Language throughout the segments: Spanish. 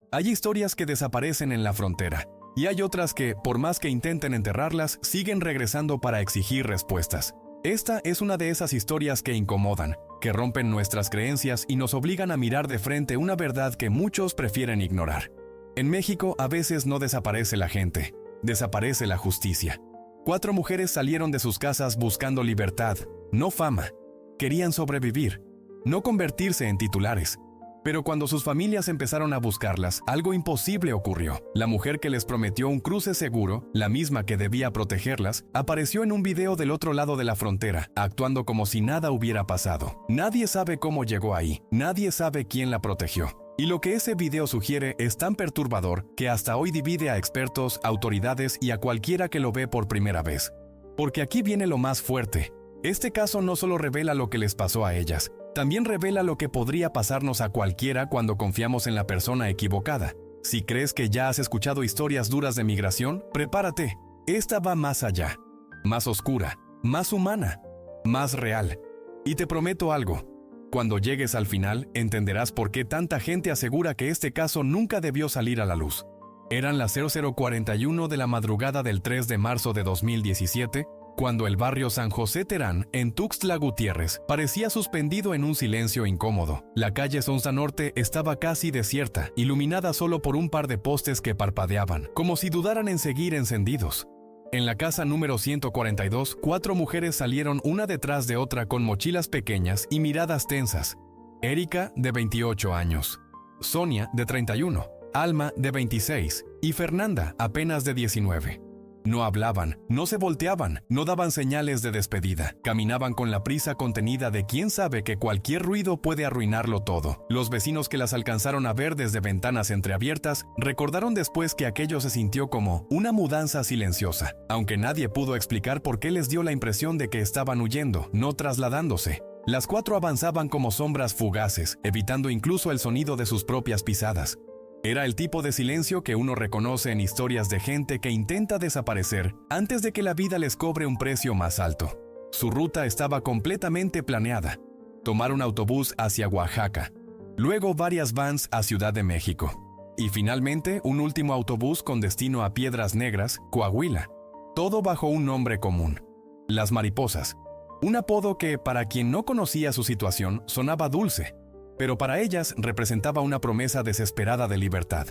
Hay historias que desaparecen en la frontera, y hay otras que, por más que intenten enterrarlas, siguen regresando para exigir respuestas. Esta es una de esas historias que incomodan, que rompen nuestras creencias y nos obligan a mirar de frente una verdad que muchos prefieren ignorar. En México a veces no desaparece la gente, desaparece la justicia. 4 mujeres salieron de sus casas buscando libertad, no fama. Querían sobrevivir, no convertirse en titulares. Pero cuando sus familias empezaron a buscarlas, algo imposible ocurrió. La mujer que les prometió un cruce seguro, la misma que debía protegerlas, apareció en un video del otro lado de la frontera, actuando como si nada hubiera pasado. Nadie sabe cómo llegó ahí, nadie sabe quién la protegió. Y lo que ese video sugiere es tan perturbador que hasta hoy divide a expertos, autoridades y a cualquiera que lo ve por primera vez. Porque aquí viene lo más fuerte. Este caso no solo revela lo que les pasó a ellas, también revela lo que podría pasarnos a cualquiera cuando confiamos en la persona equivocada. Si crees que ya has escuchado historias duras de migración, prepárate. Esta va más allá, más oscura, más humana, más real. Y te prometo algo. Cuando llegues al final, entenderás por qué tanta gente asegura que este caso nunca debió salir a la luz. Eran las 00:41 de la madrugada del 3 de marzo de 2017, cuando el barrio San José Terán, en Tuxtla Gutiérrez, parecía suspendido en un silencio incómodo. La calle Sonsa Norte estaba casi desierta, iluminada solo por un par de postes que parpadeaban, como si dudaran en seguir encendidos. En la casa número 142, 4 mujeres salieron una detrás de otra con mochilas pequeñas y miradas tensas. Erika, de 28 años. Sonia, de 31. Alma, de 26. Y Fernanda, apenas de 19. No hablaban, no se volteaban, no daban señales de despedida. Caminaban con la prisa contenida de quien sabe que cualquier ruido puede arruinarlo todo. Los vecinos que las alcanzaron a ver desde ventanas entreabiertas recordaron después que aquello se sintió como una mudanza silenciosa, aunque nadie pudo explicar por qué les dio la impresión de que estaban huyendo, no trasladándose. Las 4 avanzaban como sombras fugaces, evitando incluso el sonido de sus propias pisadas. Era el tipo de silencio que uno reconoce en historias de gente que intenta desaparecer antes de que la vida les cobre un precio más alto. Su ruta estaba completamente planeada. Tomar un autobús hacia Oaxaca, luego varias vans a Ciudad de México, y finalmente un último autobús con destino a Piedras Negras, Coahuila. Todo bajo un nombre común: Las Mariposas. Un apodo que, para quien no conocía su situación, sonaba dulce, pero para ellas representaba una promesa desesperada de libertad.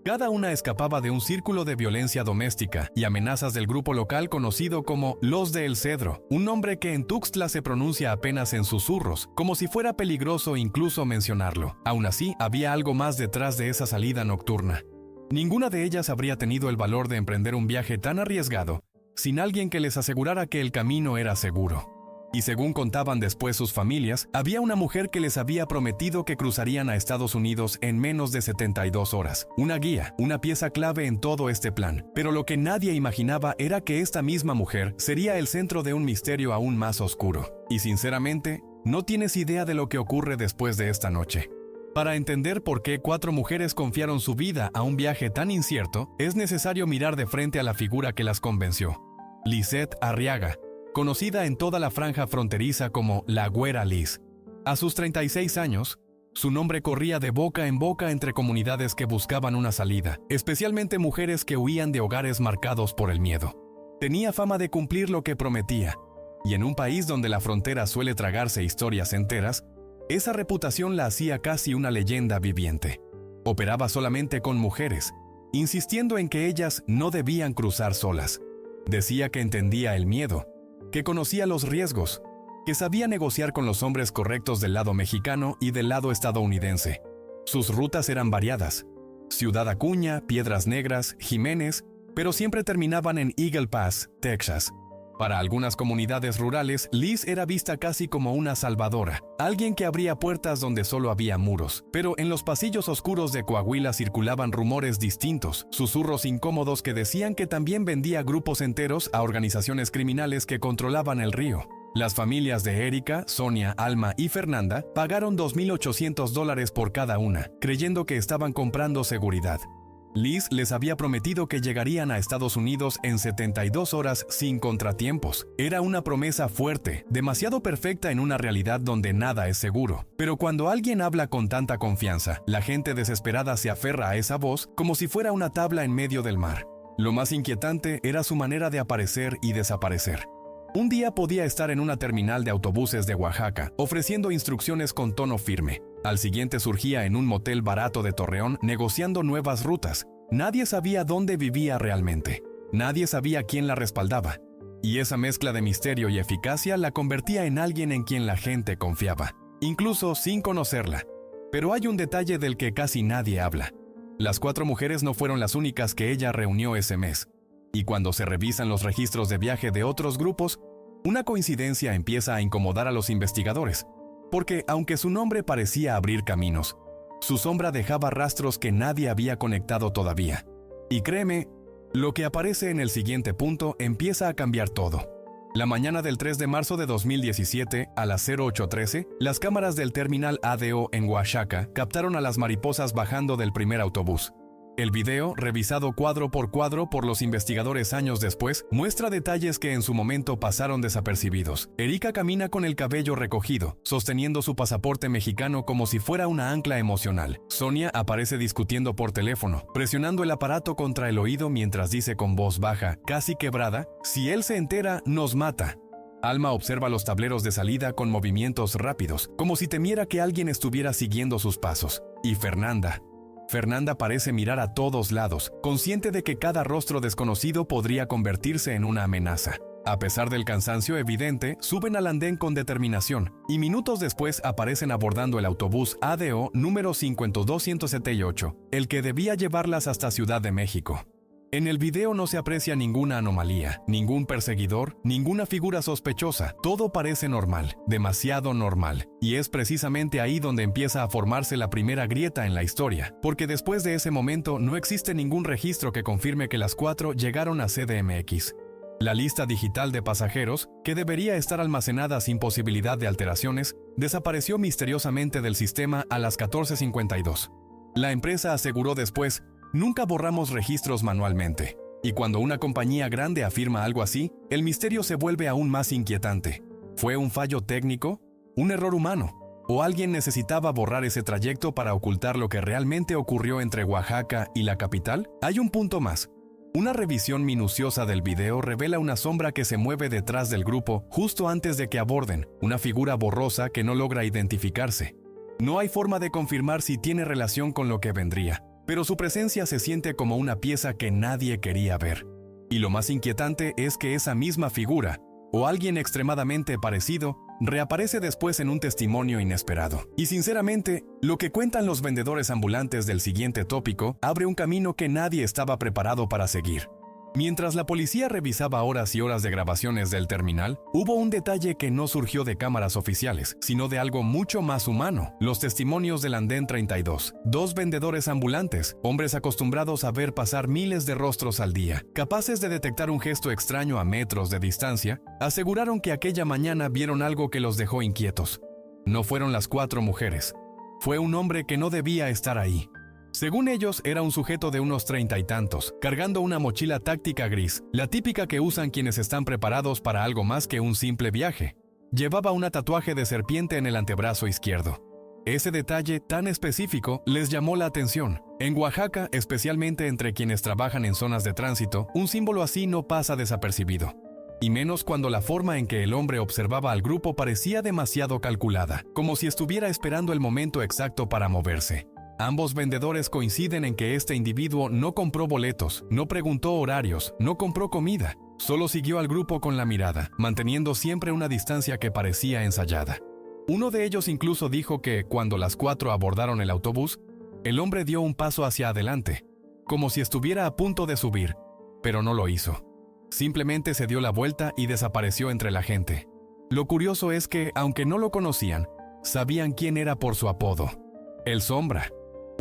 Cada una escapaba de un círculo de violencia doméstica y amenazas del grupo local conocido como Los de El Cedro, un nombre que en Tuxtla se pronuncia apenas en susurros, como si fuera peligroso incluso mencionarlo. Aún así, había algo más detrás de esa salida nocturna. Ninguna de ellas habría tenido el valor de emprender un viaje tan arriesgado sin alguien que les asegurara que el camino era seguro. Y según contaban después sus familias, había una mujer que les había prometido que cruzarían a Estados Unidos en menos de 72 horas. Una guía, una pieza clave en todo este plan. Pero lo que nadie imaginaba era que esta misma mujer sería el centro de un misterio aún más oscuro. Y sinceramente, no tienes idea de lo que ocurre después de esta noche. Para entender por qué 4 mujeres confiaron su vida a un viaje tan incierto, es necesario mirar de frente a la figura que las convenció. Lisette Arriaga, conocida en toda la franja fronteriza como la Güera Liz. A sus 36 años, su nombre corría de boca en boca entre comunidades que buscaban una salida, especialmente mujeres que huían de hogares marcados por el miedo. Tenía fama de cumplir lo que prometía, y en un país donde la frontera suele tragarse historias enteras, esa reputación la hacía casi una leyenda viviente. Operaba solamente con mujeres, insistiendo en que ellas no debían cruzar solas. Decía que entendía el miedo, que conocía los riesgos, que sabía negociar con los hombres correctos del lado mexicano y del lado estadounidense. Sus rutas eran variadas: Ciudad Acuña, Piedras Negras, Jiménez, pero siempre terminaban en Eagle Pass, Texas. Para algunas comunidades rurales, Liz era vista casi como una salvadora, alguien que abría puertas donde solo había muros. Pero en los pasillos oscuros de Coahuila circulaban rumores distintos, susurros incómodos que decían que también vendía grupos enteros a organizaciones criminales que controlaban el río. Las familias de Erika, Sonia, Alma y Fernanda pagaron $2,800 por cada una, creyendo que estaban comprando seguridad. Liz les había prometido que llegarían a Estados Unidos en 72 horas sin contratiempos. Era una promesa fuerte, demasiado perfecta en una realidad donde nada es seguro. Pero cuando alguien habla con tanta confianza, la gente desesperada se aferra a esa voz como si fuera una tabla en medio del mar. Lo más inquietante era su manera de aparecer y desaparecer. Un día podía estar en una terminal de autobuses de Oaxaca, ofreciendo instrucciones con tono firme. Al siguiente surgía en un motel barato de Torreón, negociando nuevas rutas. Nadie sabía dónde vivía realmente. Nadie sabía quién la respaldaba. Y esa mezcla de misterio y eficacia la convertía en alguien en quien la gente confiaba, incluso sin conocerla. Pero hay un detalle del que casi nadie habla. Las 4 mujeres no fueron las únicas que ella reunió ese mes. Y cuando se revisan los registros de viaje de otros grupos, una coincidencia empieza a incomodar a los investigadores. Porque aunque su nombre parecía abrir caminos, su sombra dejaba rastros que nadie había conectado todavía. Y créeme, lo que aparece en el siguiente punto empieza a cambiar todo. La mañana del 3 de marzo de 2017, a las 08:13, las cámaras del terminal ADO en Oaxaca captaron a las mariposas bajando del primer autobús. El video, revisado cuadro por los investigadores años después, muestra detalles que en su momento pasaron desapercibidos. Erika camina con el cabello recogido, sosteniendo su pasaporte mexicano como si fuera una ancla emocional. Sonia aparece discutiendo por teléfono, presionando el aparato contra el oído mientras dice con voz baja, casi quebrada, «Si él se entera, nos mata». Alma observa los tableros de salida con movimientos rápidos, como si temiera que alguien estuviera siguiendo sus pasos. Y Fernanda parece mirar a todos lados, consciente de que cada rostro desconocido podría convertirse en una amenaza. A pesar del cansancio evidente, suben al andén con determinación, y minutos después aparecen abordando el autobús ADO número 50278, el que debía llevarlas hasta Ciudad de México. En el video no se aprecia ninguna anomalía, ningún perseguidor, ninguna figura sospechosa. Todo parece normal, demasiado normal. Y es precisamente ahí donde empieza a formarse la primera grieta en la historia, porque después de ese momento no existe ningún registro que confirme que las 4 llegaron a CDMX. La lista digital de pasajeros, que debería estar almacenada sin posibilidad de alteraciones, desapareció misteriosamente del sistema a las 14:52. La empresa aseguró después: «Nunca borramos registros manualmente». Y cuando una compañía grande afirma algo así, el misterio se vuelve aún más inquietante. ¿Fue un fallo técnico? ¿Un error humano? ¿O alguien necesitaba borrar ese trayecto para ocultar lo que realmente ocurrió entre Oaxaca y la capital? Hay un punto más. Una revisión minuciosa del video revela una sombra que se mueve detrás del grupo justo antes de que aborden, una figura borrosa que no logra identificarse. No hay forma de confirmar si tiene relación con lo que vendría, pero su presencia se siente como una pieza que nadie quería ver. Y lo más inquietante es que esa misma figura, o alguien extremadamente parecido, reaparece después en un testimonio inesperado. Y sinceramente, lo que cuentan los vendedores ambulantes del siguiente tópico abre un camino que nadie estaba preparado para seguir. Mientras la policía revisaba horas y horas de grabaciones del terminal, hubo un detalle que no surgió de cámaras oficiales, sino de algo mucho más humano: los testimonios del andén 32. 2 vendedores ambulantes, hombres acostumbrados a ver pasar miles de rostros al día, capaces de detectar un gesto extraño a metros de distancia, aseguraron que aquella mañana vieron algo que los dejó inquietos. No fueron las 4 mujeres. Fue un hombre que no debía estar ahí. Según ellos, era un sujeto de unos 30 y tantos, cargando una mochila táctica gris, la típica que usan quienes están preparados para algo más que un simple viaje. Llevaba un tatuaje de serpiente en el antebrazo izquierdo. Ese detalle tan específico les llamó la atención. En Oaxaca, especialmente entre quienes trabajan en zonas de tránsito, un símbolo así no pasa desapercibido. Y menos cuando la forma en que el hombre observaba al grupo parecía demasiado calculada, como si estuviera esperando el momento exacto para moverse. Ambos vendedores coinciden en que este individuo no compró boletos, no preguntó horarios, no compró comida. Solo siguió al grupo con la mirada, manteniendo siempre una distancia que parecía ensayada. Uno de ellos incluso dijo que, cuando las 4 abordaron el autobús, el hombre dio un paso hacia adelante, como si estuviera a punto de subir, pero no lo hizo. Simplemente se dio la vuelta y desapareció entre la gente. Lo curioso es que, aunque no lo conocían, sabían quién era por su apodo: el Sombra.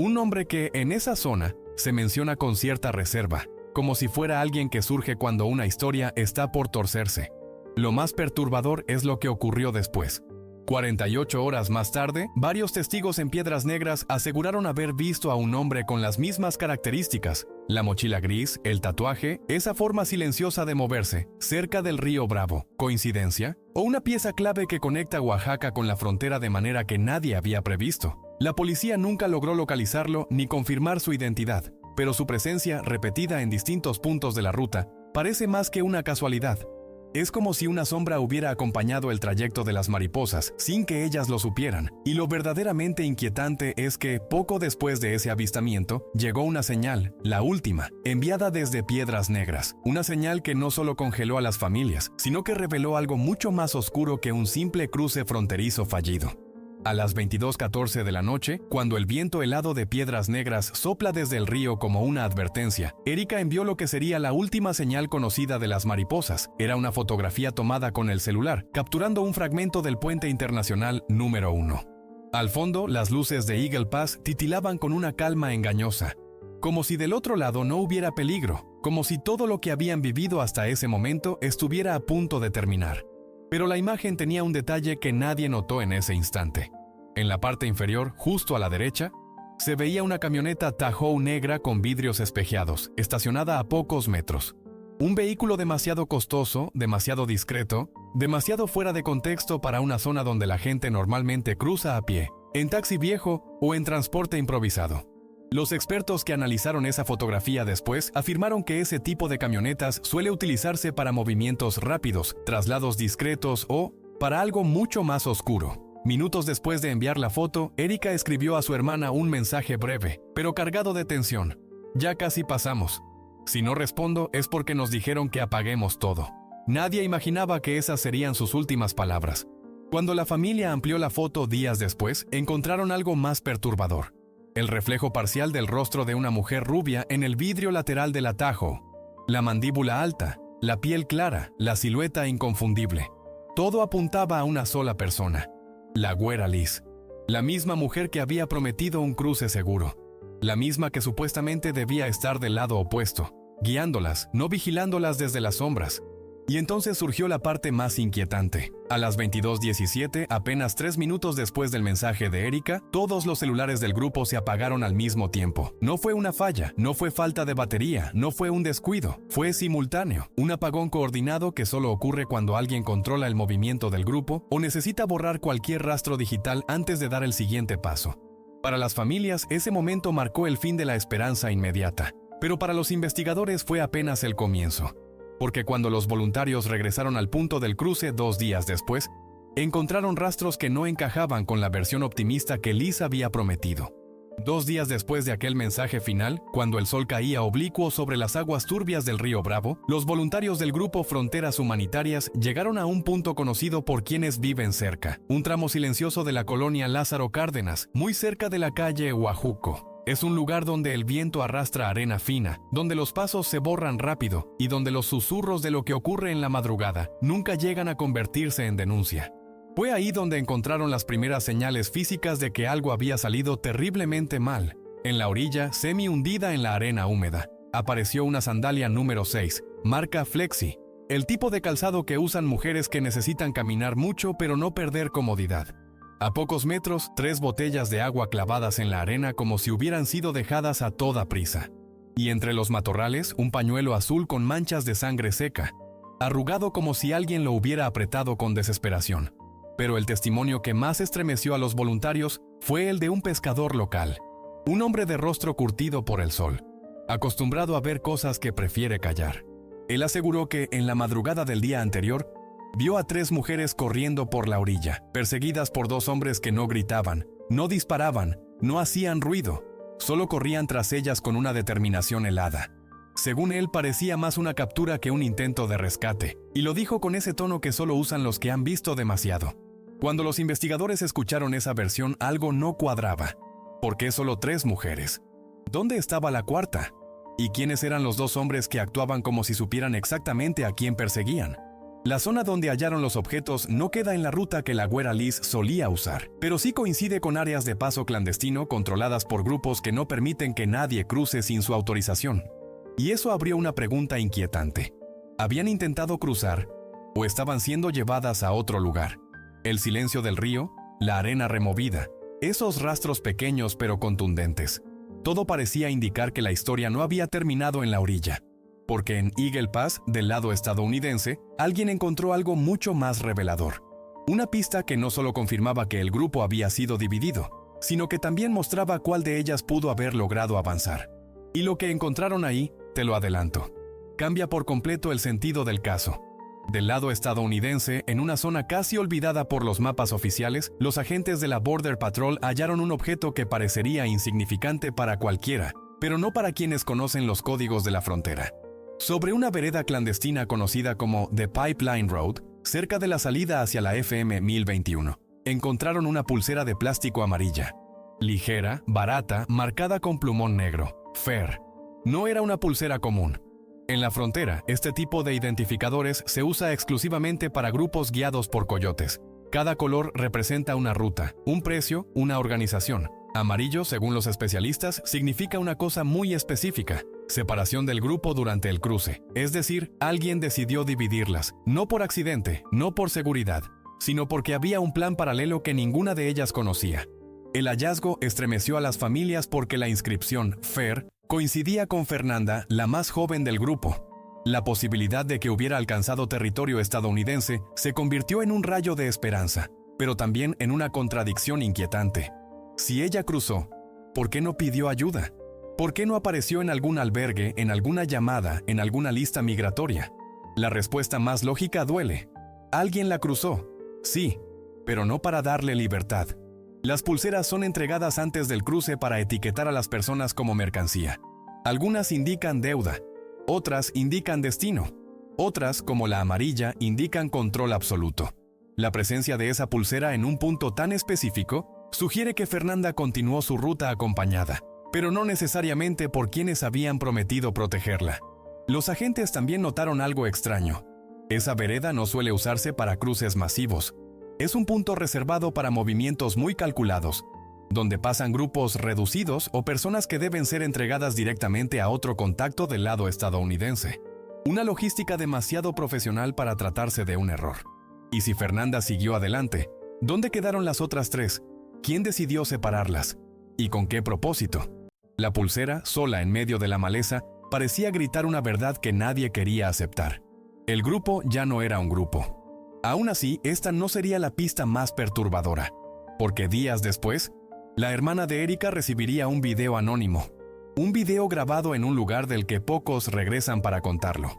Un nombre que, en esa zona, se menciona con cierta reserva, como si fuera alguien que surge cuando una historia está por torcerse. Lo más perturbador es lo que ocurrió después. 48 horas más tarde, varios testigos en Piedras Negras aseguraron haber visto a un hombre con las mismas características, la mochila gris, el tatuaje, esa forma silenciosa de moverse, cerca del río Bravo. ¿Coincidencia? ¿O una pieza clave que conecta Oaxaca con la frontera de manera que nadie había previsto? La policía nunca logró localizarlo ni confirmar su identidad, pero su presencia, repetida en distintos puntos de la ruta, parece más que una casualidad. Es como si una sombra hubiera acompañado el trayecto de las mariposas sin que ellas lo supieran, y lo verdaderamente inquietante es que, poco después de ese avistamiento, llegó una señal, la última, enviada desde Piedras Negras, una señal que no solo congeló a las familias, sino que reveló algo mucho más oscuro que un simple cruce fronterizo fallido. A las 22:14 de la noche, cuando el viento helado de Piedras Negras sopla desde el río como una advertencia, Erika envió lo que sería la última señal conocida de las mariposas. Era una fotografía tomada con el celular, capturando un fragmento del puente internacional número 1. Al fondo, las luces de Eagle Pass titilaban con una calma engañosa, como si del otro lado no hubiera peligro, como si todo lo que habían vivido hasta ese momento estuviera a punto de terminar. Pero la imagen tenía un detalle que nadie notó en ese instante. En la parte inferior, justo a la derecha, se veía una camioneta Tahoe negra con vidrios espejeados, estacionada a pocos metros. Un vehículo demasiado costoso, demasiado discreto, demasiado fuera de contexto para una zona donde la gente normalmente cruza a pie, en taxi viejo o en transporte improvisado. Los expertos que analizaron esa fotografía después afirmaron que ese tipo de camionetas suele utilizarse para movimientos rápidos, traslados discretos o para algo mucho más oscuro. Minutos después de enviar la foto, Erika escribió a su hermana un mensaje breve, pero cargado de tensión. Ya casi pasamos. Si no respondo es porque nos dijeron que apaguemos todo. Nadie imaginaba que esas serían sus últimas palabras. Cuando la familia amplió la foto días después, encontraron algo más perturbador. El reflejo parcial del rostro de una mujer rubia en el vidrio lateral del atajo. La mandíbula alta, la piel clara, la silueta inconfundible. Todo apuntaba a una sola persona. La güera Liz. La misma mujer que había prometido un cruce seguro. La misma que supuestamente debía estar del lado opuesto, guiándolas, no vigilándolas desde las sombras. Y entonces surgió la parte más inquietante. A las 22:17, apenas 3 minutos después del mensaje de Erika, todos los celulares del grupo se apagaron al mismo tiempo. No fue una falla, no fue falta de batería, no fue un descuido, fue simultáneo. Un apagón coordinado que solo ocurre cuando alguien controla el movimiento del grupo o necesita borrar cualquier rastro digital antes de dar el siguiente paso. Para las familias, ese momento marcó el fin de la esperanza inmediata. Pero para los investigadores fue apenas el comienzo. Porque cuando los voluntarios regresaron al punto del cruce 2 días después, encontraron rastros que no encajaban con la versión optimista que Liz había prometido. 2 días después de aquel mensaje final, cuando el sol caía oblicuo sobre las aguas turbias del río Bravo, los voluntarios del grupo Fronteras Humanitarias llegaron a un punto conocido por quienes viven cerca, un tramo silencioso de la colonia Lázaro Cárdenas, muy cerca de la calle Huajuco. Es un lugar donde el viento arrastra arena fina, donde los pasos se borran rápido y donde los susurros de lo que ocurre en la madrugada nunca llegan a convertirse en denuncia. Fue ahí donde encontraron las primeras señales físicas de que algo había salido terriblemente mal. En la orilla, semi hundida en la arena húmeda, apareció una sandalia número 6, marca Flexi, el tipo de calzado que usan mujeres que necesitan caminar mucho pero no perder comodidad. A pocos metros, 3 botellas de agua clavadas en la arena como si hubieran sido dejadas a toda prisa. Y entre los matorrales, un pañuelo azul con manchas de sangre seca, arrugado como si alguien lo hubiera apretado con desesperación. Pero el testimonio que más estremeció a los voluntarios fue el de un pescador local. Un hombre de rostro curtido por el sol, acostumbrado a ver cosas que prefiere callar. Él aseguró que, en la madrugada del día anterior, vio a 3 mujeres corriendo por la orilla, perseguidas por 2 hombres que no gritaban, no disparaban, no hacían ruido, solo corrían tras ellas con una determinación helada. Según él, parecía más una captura que un intento de rescate, y lo dijo con ese tono que solo usan los que han visto demasiado. Cuando los investigadores escucharon esa versión, algo no cuadraba. ¿Por qué solo 3 mujeres? ¿Dónde estaba la cuarta? ¿Y quiénes eran los 2 hombres que actuaban como si supieran exactamente a quién perseguían? La zona donde hallaron los objetos no queda en la ruta que la güera Liz solía usar, pero sí coincide con áreas de paso clandestino controladas por grupos que no permiten que nadie cruce sin su autorización. Y eso abrió una pregunta inquietante. ¿Habían intentado cruzar o estaban siendo llevadas a otro lugar? El silencio del río, la arena removida, esos rastros pequeños pero contundentes. Todo parecía indicar que la historia no había terminado en la orilla, porque en Eagle Pass, del lado estadounidense, alguien encontró algo mucho más revelador. Una pista que no solo confirmaba que el grupo había sido dividido, sino que también mostraba cuál de ellas pudo haber logrado avanzar. Y lo que encontraron ahí, te lo adelanto, cambia por completo el sentido del caso. Del lado estadounidense, en una zona casi olvidada por los mapas oficiales, los agentes de la Border Patrol hallaron un objeto que parecería insignificante para cualquiera, pero no para quienes conocen los códigos de la frontera. Sobre una vereda clandestina conocida como The Pipeline Road, cerca de la salida hacia la FM 1021, encontraron una pulsera de plástico amarilla. Ligera, barata, marcada con plumón negro. Fair. No era una pulsera común. En la frontera, este tipo de identificadores se usa exclusivamente para grupos guiados por coyotes. Cada color representa una ruta, un precio, una organización. Amarillo, según los especialistas, significa una cosa muy específica: separación del grupo durante el cruce. Es decir, alguien decidió dividirlas, no por accidente, no por seguridad, sino porque había un plan paralelo que ninguna de ellas conocía. El hallazgo estremeció a las familias porque la inscripción Fair coincidía con Fernanda, la más joven del grupo. La posibilidad de que hubiera alcanzado territorio estadounidense se convirtió en un rayo de esperanza, pero también en una contradicción inquietante. Si ella cruzó, ¿por qué no pidió ayuda? ¿Por qué no apareció en algún albergue, en alguna llamada, en alguna lista migratoria? La respuesta más lógica duele. Alguien la cruzó, sí, pero no para darle libertad. Las pulseras son entregadas antes del cruce para etiquetar a las personas como mercancía. Algunas indican deuda, otras indican destino, otras, como la amarilla, indican control absoluto. La presencia de esa pulsera en un punto tan específico sugiere que Fernanda continuó su ruta acompañada, pero no necesariamente por quienes habían prometido protegerla. Los agentes también notaron algo extraño. Esa vereda no suele usarse para cruces masivos. Es un punto reservado para movimientos muy calculados, donde pasan grupos reducidos o personas que deben ser entregadas directamente a otro contacto del lado estadounidense. Una logística demasiado profesional para tratarse de un error. Y si Fernanda siguió adelante, ¿dónde quedaron las otras tres? ¿Quién decidió separarlas? ¿Y con qué propósito? La pulsera, sola en medio de la maleza, parecía gritar una verdad que nadie quería aceptar. El grupo ya no era un grupo. Aún así, esta no sería la pista más perturbadora, porque días después, la hermana de Erika recibiría un video anónimo, un video grabado en un lugar del que pocos regresan para contarlo.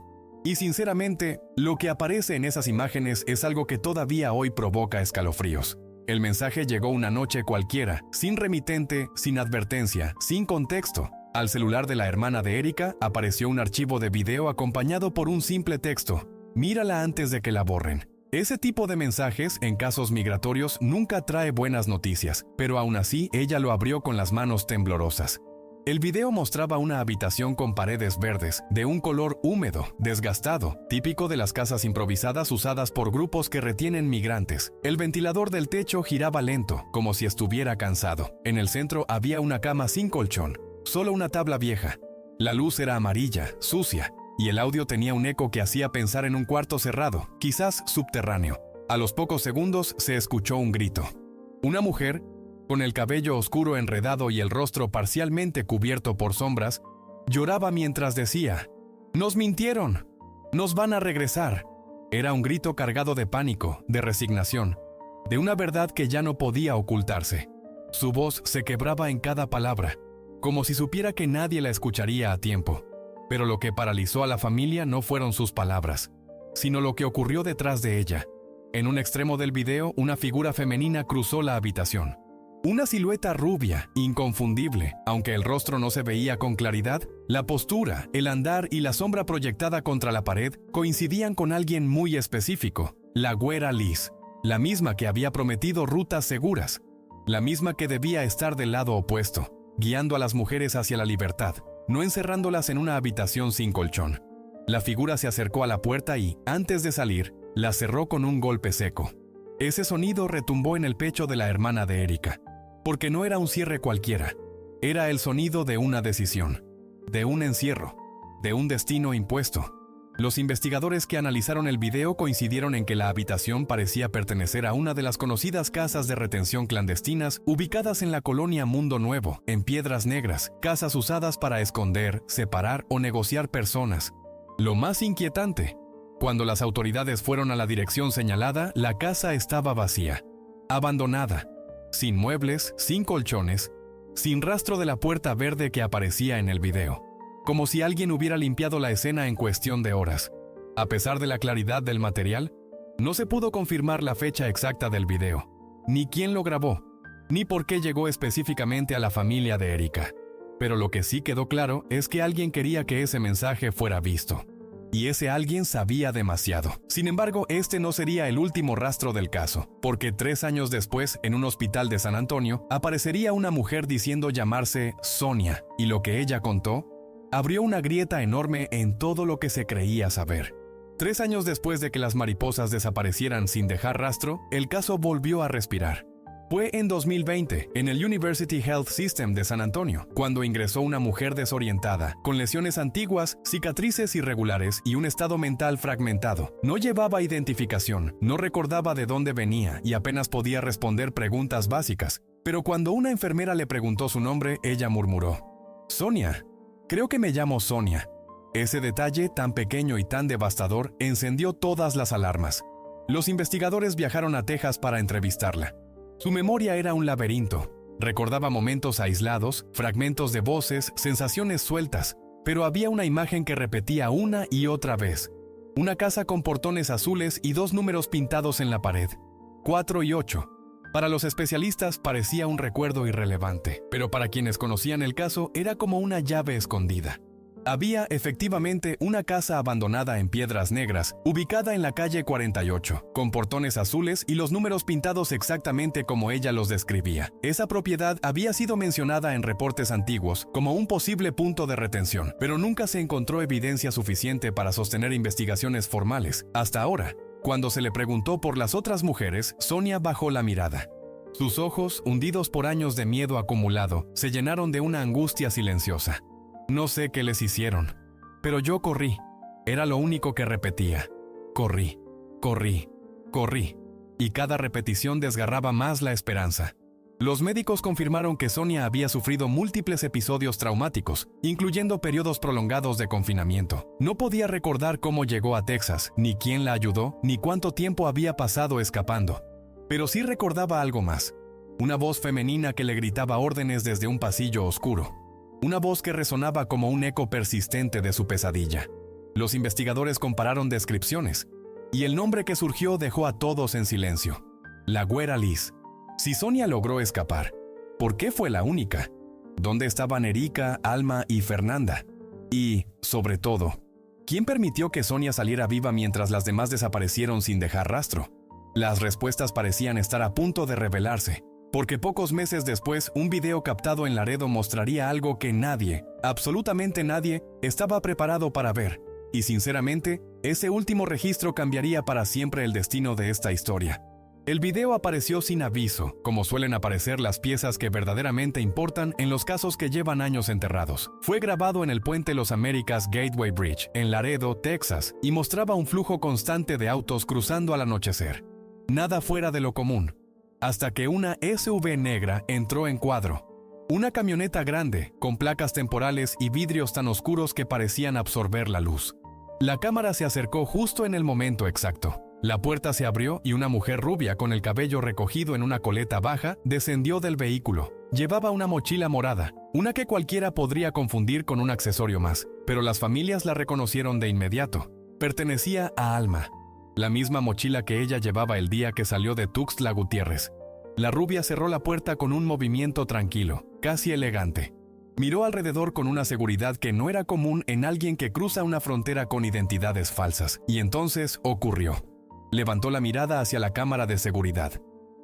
Y sinceramente, lo que aparece en esas imágenes es algo que todavía hoy provoca escalofríos. El mensaje llegó una noche cualquiera, sin remitente, sin advertencia, sin contexto. Al celular de la hermana de Erika apareció un archivo de video acompañado por un simple texto: mírala antes de que la borren. Ese tipo de mensajes en casos migratorios nunca trae buenas noticias, pero aún así ella lo abrió con las manos temblorosas. El video mostraba una habitación con paredes verdes, de un color húmedo, desgastado, típico de las casas improvisadas usadas por grupos que retienen migrantes. El ventilador del techo giraba lento, como si estuviera cansado. En el centro había una cama sin colchón, solo una tabla vieja. La luz era amarilla, sucia, y el audio tenía un eco que hacía pensar en un cuarto cerrado, quizás subterráneo. A los pocos segundos se escuchó un grito. Una mujer, con el cabello oscuro enredado y el rostro parcialmente cubierto por sombras, lloraba mientras decía: «¡Nos mintieron! ¡Nos van a regresar!». Era un grito cargado de pánico, de resignación, de una verdad que ya no podía ocultarse. Su voz se quebraba en cada palabra, como si supiera que nadie la escucharía a tiempo. Pero lo que paralizó a la familia no fueron sus palabras, sino lo que ocurrió detrás de ella. En un extremo del video, una figura femenina cruzó la habitación. Una silueta rubia, inconfundible, aunque el rostro no se veía con claridad, la postura, el andar y la sombra proyectada contra la pared coincidían con alguien muy específico: la güera Liz, la misma que había prometido rutas seguras, la misma que debía estar del lado opuesto, guiando a las mujeres hacia la libertad, no encerrándolas en una habitación sin colchón. La figura se acercó a la puerta y, antes de salir, la cerró con un golpe seco. Ese sonido retumbó en el pecho de la hermana de Erika, porque no era un cierre cualquiera, era el sonido de una decisión, de un encierro, de un destino impuesto. Los investigadores que analizaron el video coincidieron en que la habitación parecía pertenecer a una de las conocidas casas de retención clandestinas ubicadas en la colonia Mundo Nuevo, en Piedras Negras, casas usadas para esconder, separar o negociar personas. Lo más inquietante, cuando las autoridades fueron a la dirección señalada, la casa estaba vacía, abandonada, sin muebles, sin colchones, sin rastro de la puerta verde que aparecía en el video. Como si alguien hubiera limpiado la escena en cuestión de horas. A pesar de la claridad del material, no se pudo confirmar la fecha exacta del video, ni quién lo grabó, ni por qué llegó específicamente a la familia de Erika. Pero lo que sí quedó claro es que alguien quería que ese mensaje fuera visto. Y ese alguien sabía demasiado. Sin embargo, este no sería el último rastro del caso, porque 3 años después, en un hospital de San Antonio, aparecería una mujer diciendo llamarse Sonia, y lo que ella contó abrió una grieta enorme en todo lo que se creía saber. 3 años después de que las mariposas desaparecieran sin dejar rastro, el caso volvió a respirar. Fue en 2020, en el University Health System de San Antonio, cuando ingresó una mujer desorientada, con lesiones antiguas, cicatrices irregulares y un estado mental fragmentado. No llevaba identificación, no recordaba de dónde venía y apenas podía responder preguntas básicas. Pero cuando una enfermera le preguntó su nombre, ella murmuró: «Sonia. Creo que me llamo Sonia». Ese detalle tan pequeño y tan devastador encendió todas las alarmas. Los investigadores viajaron a Texas para entrevistarla. Su memoria era un laberinto. Recordaba momentos aislados, fragmentos de voces, sensaciones sueltas, pero había una imagen que repetía una y otra vez. Una casa con portones azules y 2 números pintados en la pared, 4 y 8. Para los especialistas parecía un recuerdo irrelevante, pero para quienes conocían el caso era como una llave escondida. Había efectivamente una casa abandonada en Piedras Negras, ubicada en la calle 48, con portones azules y los números pintados exactamente como ella los describía. Esa propiedad había sido mencionada en reportes antiguos como un posible punto de retención, pero nunca se encontró evidencia suficiente para sostener investigaciones formales. Hasta ahora, cuando se le preguntó por las otras mujeres, Sonia bajó la mirada. Sus ojos, hundidos por años de miedo acumulado, se llenaron de una angustia silenciosa. «No sé qué les hicieron, pero yo corrí». Era lo único que repetía. Corrí, corrí, corrí. Y cada repetición desgarraba más la esperanza. Los médicos confirmaron que Sonia había sufrido múltiples episodios traumáticos, incluyendo periodos prolongados de confinamiento. No podía recordar cómo llegó a Texas, ni quién la ayudó, ni cuánto tiempo había pasado escapando. Pero sí recordaba algo más. Una voz femenina que le gritaba órdenes desde un pasillo oscuro. Una voz que resonaba como un eco persistente de su pesadilla. Los investigadores compararon descripciones, y el nombre que surgió dejó a todos en silencio. La Güera Liz. Si Sonia logró escapar, ¿por qué fue la única? ¿Dónde estaban Erika, Alma y Fernanda? Y, sobre todo, ¿quién permitió que Sonia saliera viva mientras las demás desaparecieron sin dejar rastro? Las respuestas parecían estar a punto de revelarse, porque pocos meses después un video captado en Laredo mostraría algo que nadie, absolutamente nadie, estaba preparado para ver. Y sinceramente, ese último registro cambiaría para siempre el destino de esta historia. El video apareció sin aviso, como suelen aparecer las piezas que verdaderamente importan en los casos que llevan años enterrados. Fue grabado en el puente Los Américas Gateway Bridge, en Laredo, Texas, y mostraba un flujo constante de autos cruzando al anochecer. Nada fuera de lo común. Hasta que una SUV negra entró en cuadro. Una camioneta grande, con placas temporales y vidrios tan oscuros que parecían absorber la luz. La cámara se acercó justo en el momento exacto. La puerta se abrió y una mujer rubia con el cabello recogido en una coleta baja descendió del vehículo. Llevaba una mochila morada, una que cualquiera podría confundir con un accesorio más, pero las familias la reconocieron de inmediato. Pertenecía a Alma. La misma mochila que ella llevaba el día que salió de Tuxtla Gutiérrez. La rubia cerró la puerta con un movimiento tranquilo, casi elegante. Miró alrededor con una seguridad que no era común en alguien que cruza una frontera con identidades falsas. Y entonces ocurrió. Levantó la mirada hacia la cámara de seguridad.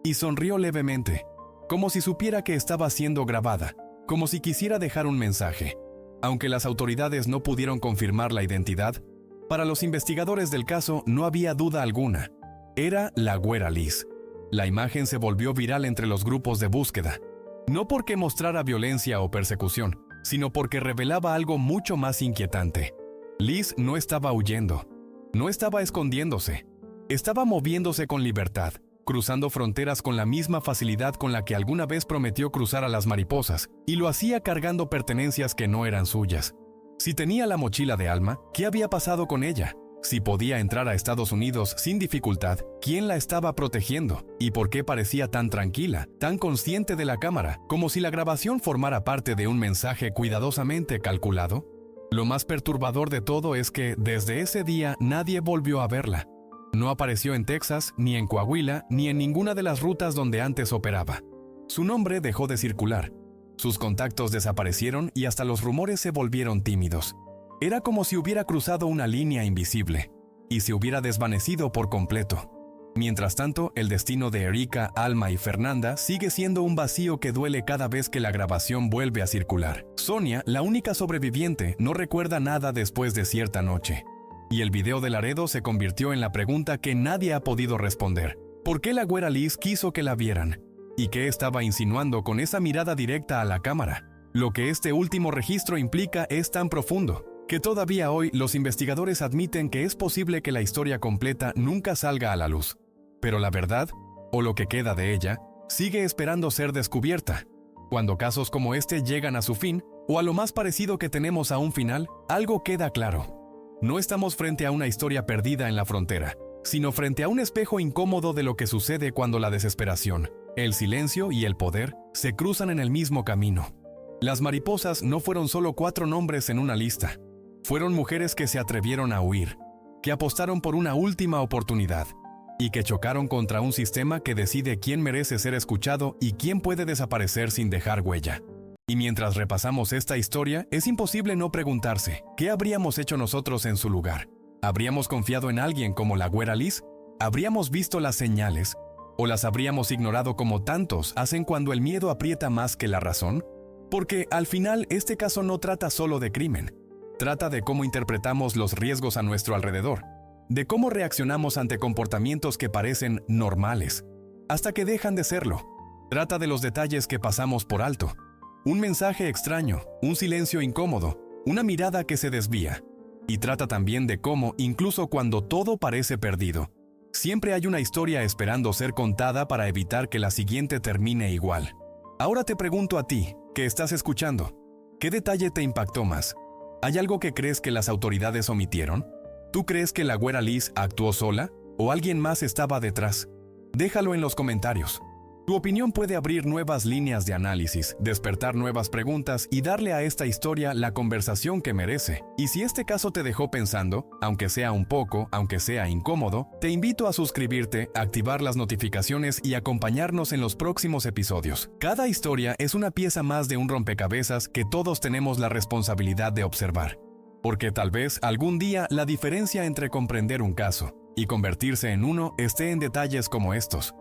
Y sonrió levemente, como si supiera que estaba siendo grabada, como si quisiera dejar un mensaje. Aunque las autoridades no pudieron confirmar la identidad, para los investigadores del caso no había duda alguna. Era la Güera Liz. La imagen se volvió viral entre los grupos de búsqueda. No porque mostrara violencia o persecución, sino porque revelaba algo mucho más inquietante. Liz no estaba huyendo, no estaba escondiéndose, estaba moviéndose con libertad, cruzando fronteras con la misma facilidad con la que alguna vez prometió cruzar a las mariposas, y lo hacía cargando pertenencias que no eran suyas. Si tenía la mochila de Alma, ¿qué había pasado con ella? Si podía entrar a Estados Unidos sin dificultad, ¿quién la estaba protegiendo? ¿Y por qué parecía tan tranquila, tan consciente de la cámara, como si la grabación formara parte de un mensaje cuidadosamente calculado? Lo más perturbador de todo es que, desde ese día, nadie volvió a verla. No apareció en Texas, ni en Coahuila, ni en ninguna de las rutas donde antes operaba. Su nombre dejó de circular. Sus contactos desaparecieron y hasta los rumores se volvieron tímidos. Era como si hubiera cruzado una línea invisible y se hubiera desvanecido por completo. Mientras tanto, el destino de Erika, Alma y Fernanda sigue siendo un vacío que duele cada vez que la grabación vuelve a circular. Sonia, la única sobreviviente, no recuerda nada después de cierta noche. Y el video de Laredo se convirtió en la pregunta que nadie ha podido responder. ¿Por qué la güera Liz quiso que la vieran? ¿Y qué estaba insinuando con esa mirada directa a la cámara? Lo que este último registro implica es tan profundo, que todavía hoy los investigadores admiten que es posible que la historia completa nunca salga a la luz. Pero la verdad, o lo que queda de ella, sigue esperando ser descubierta. Cuando casos como este llegan a su fin, o a lo más parecido que tenemos a un final, algo queda claro. No estamos frente a una historia perdida en la frontera, sino frente a un espejo incómodo de lo que sucede cuando la desesperación, el silencio y el poder se cruzan en el mismo camino. Las mariposas no fueron solo 4 nombres en una lista. Fueron mujeres que se atrevieron a huir, que apostaron por una última oportunidad y que chocaron contra un sistema que decide quién merece ser escuchado y quién puede desaparecer sin dejar huella. Y mientras repasamos esta historia, es imposible no preguntarse, ¿qué habríamos hecho nosotros en su lugar? ¿Habríamos confiado en alguien como la güera Liz? ¿Habríamos visto las señales? ¿O las habríamos ignorado como tantos hacen cuando el miedo aprieta más que la razón? Porque al final este caso no trata solo de crimen. Trata de cómo interpretamos los riesgos a nuestro alrededor, de cómo reaccionamos ante comportamientos que parecen normales, hasta que dejan de serlo. Trata de los detalles que pasamos por alto. Un mensaje extraño, un silencio incómodo, una mirada que se desvía. Y trata también de cómo, incluso cuando todo parece perdido, siempre hay una historia esperando ser contada para evitar que la siguiente termine igual. Ahora te pregunto a ti, que estás escuchando, ¿qué detalle te impactó más? ¿Hay algo que crees que las autoridades omitieron? ¿Tú crees que la güera Liz actuó sola o alguien más estaba detrás? Déjalo en los comentarios. Tu opinión puede abrir nuevas líneas de análisis, despertar nuevas preguntas y darle a esta historia la conversación que merece. Y si este caso te dejó pensando, aunque sea un poco, aunque sea incómodo, te invito a suscribirte, activar las notificaciones y acompañarnos en los próximos episodios. Cada historia es una pieza más de un rompecabezas que todos tenemos la responsabilidad de observar. Porque tal vez algún día la diferencia entre comprender un caso y convertirse en uno esté en detalles como estos.